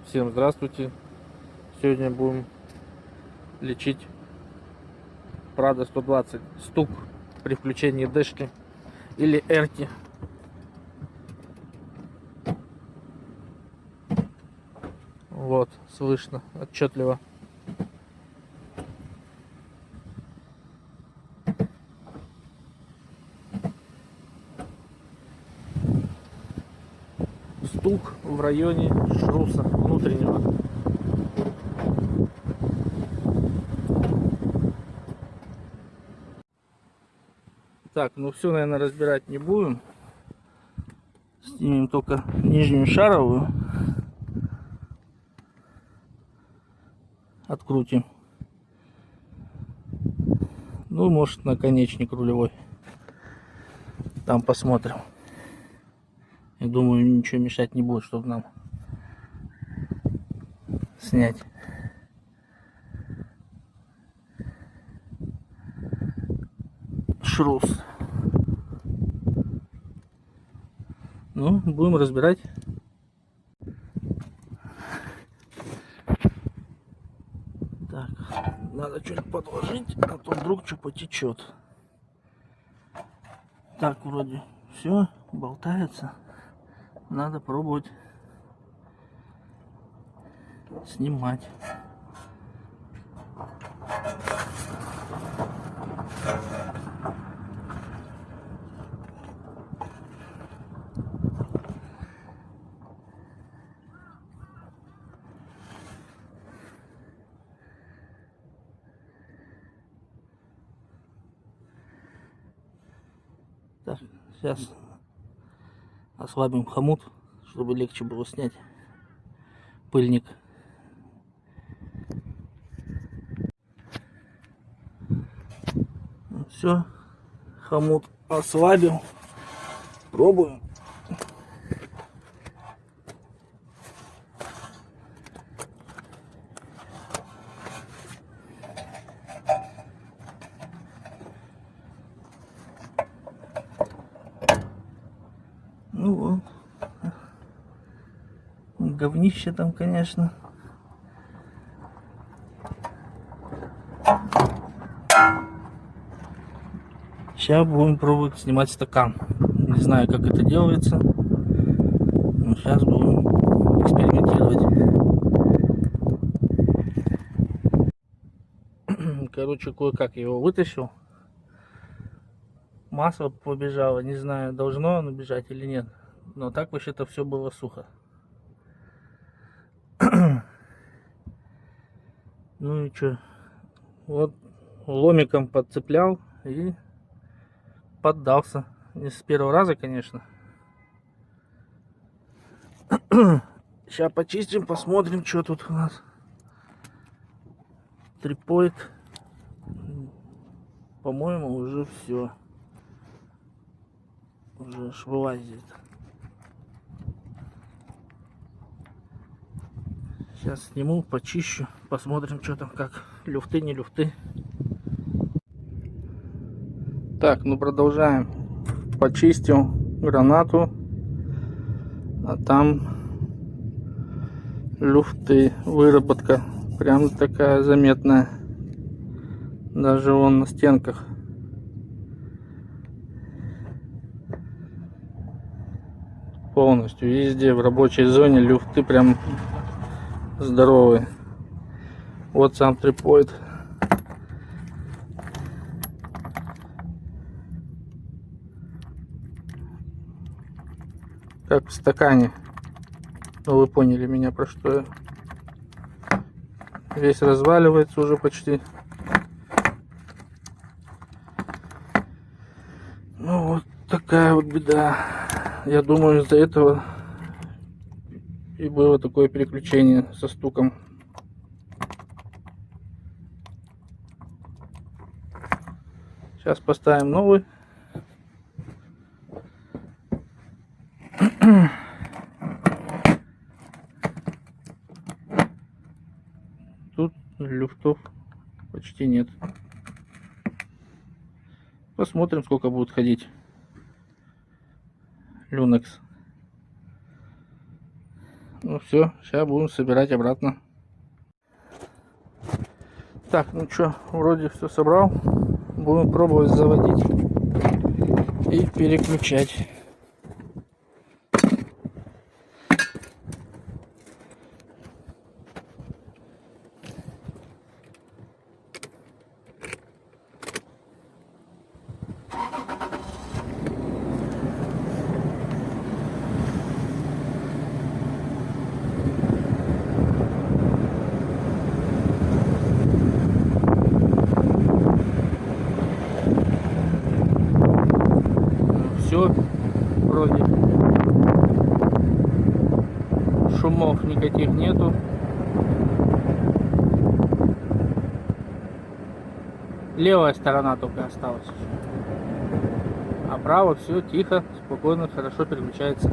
Всем здравствуйте! Сегодня будем лечить Prado 120 стук при включении дэшки или эрти. Вот, слышно отчетливо. Стук в районе шруса внутреннего. Так, ну все, наверное, разбирать не будем. Снимем только нижнюю шаровую. Открутим. Ну, может, наконечник рулевой. Там посмотрим. Я думаю, ничего мешать не будет, чтобы нам снять. Шрус. Ну, будем разбирать. Так, надо чуть подложить, а то вдруг что потечет. Так, вроде все, болтается. Надо пробовать снимать. Так, сейчас ослабим хомут, чтобы легче было снять пыльник. Все, хомут ослабил. Пробуем. Ну вот. Говнище там, конечно. Сейчас будем пробовать снимать стакан. Не знаю, как это делается. Но сейчас будем экспериментировать. Короче, кое-как я его вытащил. Масло побежало. Не знаю, должно оно бежать или нет. Но так вообще-то все было сухо. Ну и что? Вот ломиком подцеплял и поддался. Не с первого раза, конечно. Сейчас почистим, посмотрим, что тут у нас. Трипоид. По-моему, уже все. Уже аж вылазит. Сейчас сниму, почищу, посмотрим, что там, как. Люфты, не люфты. Так, ну продолжаем. Почистил гранату. А там люфты, выработка. Прям такая заметная. Даже вон на стенках. Полностью везде в рабочей зоне люфты прям здоровые. Вот сам трипоид. Как в стакане. Ну, вы поняли меня, про что я. Весь разваливается уже почти. Ну вот такая вот беда. Я думаю, из-за этого и было такое переключение со стуком. Сейчас поставим новый. Тут люфтов почти нет. Посмотрим, сколько будет ходить Люнекс. Ну все, сейчас будем собирать обратно. Так, ну что, вроде все собрал. Будем пробовать заводить и переключать. Все, вроде шумов никаких нету. Левая сторона только осталась. А право все тихо, спокойно, хорошо переключается.